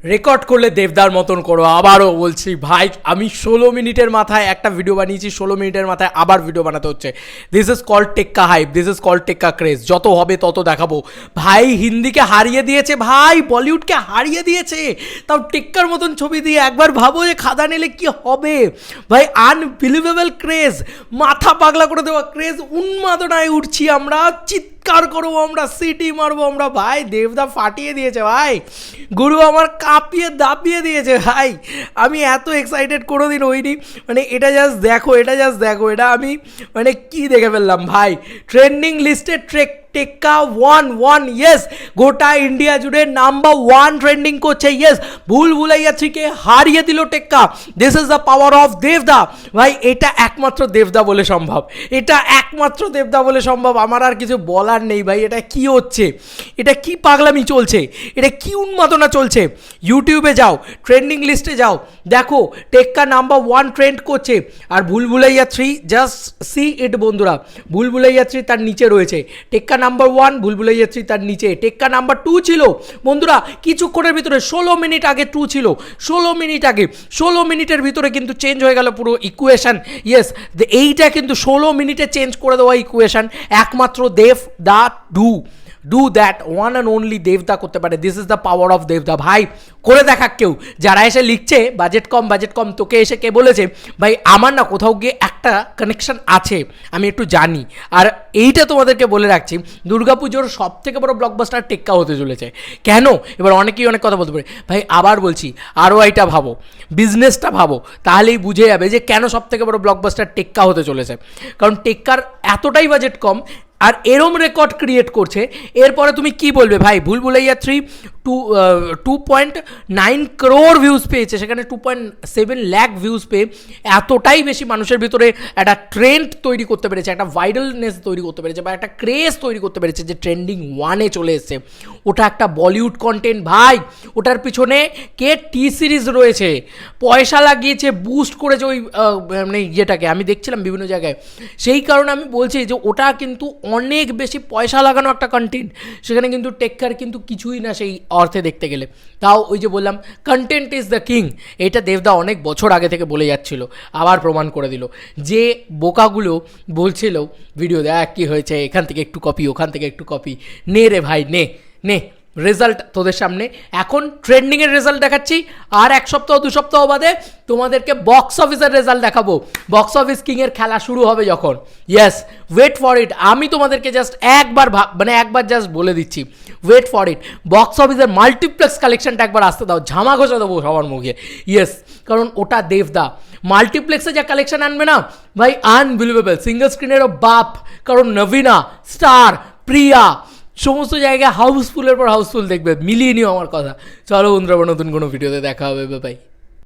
Record করলে দেবদার মতন করো। আবারও বলছি ভাই, আমি 16 মিনিটের মাথায় একটা ভিডিও বানিয়েছি, 16 মিনিটের মাথায় আবার ভিডিও বানাতে হচ্ছে। দিস ইজ কল্ড টেক্কা হাইপ, দিস ইজ কল্ড টেক্কা ক্রেজ। যত হবে তত দেখাবো। ভাই হিন্দিকে হারিয়ে দিয়েছে, ভাই বলিউডকে হারিয়ে দিয়েছে, তাও টেক্কার মতন ছবি দিয়ে। একবার ভাবো যে খাদা নিলে কি হবে ভাই। আনবিলিভেবল ক্রেজ, মাথা পাগলা করে দেওয়া ক্রেজ। উন্মাদনায় উঠছি আমরা, চিৎকার করবো আমরা, সিটি মারবো আমরা। ভাই দেবদা ফাটিয়ে দিয়েছে ভাই, গুরু আমার কাঁপিয়ে দাপিয়ে দিয়েছে ভাই। আমি এত এক্সাইটেড কোনোদিন হইনি। মানে এটা জাস্ট দেখো, এটা জাস্ট দেখো, এটা আমি মানে কি দেখে ফেললাম ভাই। ট্রেন্ডিং লিস্টে টেক্কা 1 ইয়েস, গোটা ইন্ডিয়া জুড়ে নাম্বার 1 ট্রেন্ডিং করছে। ইয়েস, ভুলভুলাইয়া 3কে হারিয়ে দিল টেক্কা। This is the power of দেবদা ভাই। এটা একমাত্র দেবদা বলে সম্ভব, এটা একমাত্র দেবদা বলে সম্ভব। আমার আর কিছু বলার নেই ভাই। এটা কি হচ্ছে, এটা কি পাগলামি চলছে, এটা কি উন্মাদনা চলছে। ইউটিউবে যাও, ট্রেন্ডিং লিস্টে যাও, দেখো টেক্কা নাম্বার 1 ট্রেন্ড করছে। আর ভুলভুলাইয়া 3 জাস্ট সি ইট বন্ধুরা, ভুলভুলাইয়া 3 তার নিচে রয়েছে। টেক্কা নাম্বার 1, ভুলভুলাইয়া 3 তার নিচে। টেক্কা নাম্বার 2 ছিল বন্ধুরা কিছুক্ষণের ভিতরে, 16 মিনিট আগে 2 ছিল, 16 মিনিট আগে। 16 মিনিটের ভিতরে কিন্তু চেঞ্জ হয়ে গেল পুরো ইকুয়েশন। ইয়েস, এইটা কিন্তু 16 মিনিটে চেঞ্জ করে দেওয়া ইকুয়েশন একমাত্র দেবদা do that, one and only দেবদা করতে পারে। This is the power of দেবদা ভাই। করে দেখা কেউ, যারা এসে লিখছে বাজেট কম, তোকে এসে কে বলেছে ভাই? আমার না কোথাও গিয়ে একটা কানেকশন আছে, আমি একটু জানি। আর এইটা তোমাদেরকে বলে রাখছি, দুর্গাপুজোর সব থেকে বড় ব্লকবাস্টার টেক্কা হতে চলেছে। কেন? এবার অনেকেই অনেক কথা বলতে পারে ভাই। আবার বলছি, আরও এইটা ভাবো, বিজনেসটা ভাবো, তাহলেই বুঝে যাবে যে কেন সব থেকে বড় ব্লকবাস্টার টেক্কা হতে চলেছে। কারণ টেক্কার এতটাই বাজেট কম আর এরম রেকর্ড ক্রিয়েট করছে। এরপরে তুমি কি বলবে ভাই? ভুলভুলাইয়া 3 2.9 crore ভিউজ পেয়েছে, সেখানে 2.7 লাখ ভিউজ পেয়ে এতটাই বেশি মানুষের ভিতরে একটা ট্রেন্ড তৈরি করতে পেরেছে, একটা ভাইরালনেস তৈরি করতে পেরেছে, বা একটা ক্রেজ তৈরি করতে পেরেছে যে ট্রেন্ডিং 1-এ চলে এসছে। ওটা একটা বলিউড কন্টেন্ট ভাই। ওটার পিছনে কে টি সিরিজ রয়েছে, পয়সা লাগিয়েছে, বুস্ট করেছে ওই মানে ইয়েটাকে। আমি দেখছিলাম বিভিন্ন জায়গায়। সেই কারণে আমি বলছি যে ওটা কিন্তু অনেক বেশি পয়সা লাগানো একটা কন্টেন্ট। সেখানে কিন্তু টেক্কার কিন্তু কিছুই না সেই অর্থে দেখতে গেলে। তাও ওই যে বললাম, কন্টেন্ট ইজ দ্য কিং। এটা দেবদা অনেক বছর আগে থেকে বলে যাচ্ছিল, আবার প্রমাণ করে দিল। যে বোকাগুলো বলছিল ভিডিও দেখ কী হয়েছে, এখান থেকে একটু কপি, ওখান থেকে একটু কপি, নে রে ভাই নে রেজাল্ট তোদের সামনে। এখন ট্রেন্ডিংয়ের রেজাল্ট দেখাচ্ছি, আর 1 সপ্তাহ 2 সপ্তাহ বাদে তোমাদেরকে বক্স অফিসের রেজাল্ট দেখাবো। বক্স অফিস কিংয়ের খেলা শুরু হবে যখন। Yes, wait for it. আমি তোমাদেরকে জাস্ট একবার জাস্ট বলে দিচ্ছি, ওয়েট ফর ইট। বক্স অফিসের মাল্টিপ্লেক্স কালেকশনটা একবার আসতে দাও, ঝামা ঘষা দেবো সবার মুখে। ইয়েস, কারণ ওটা দেবদা মাল্টিপ্লেক্সে যা কালেকশন আনবে না ভাই, আনবিলিভেবল। সিঙ্গল স্ক্রিনেরও বাপ, কারণ নবীনা, স্টার, প্রিয়া সমস্ত জায়গায় হাউসফুলের পর হাউসফুল দেখবে। মিলিয়ে নিও আমার কথা। চলো বন্ধুরা, নতুন কোনো ভিডিওতে দেখা হবে। বাই।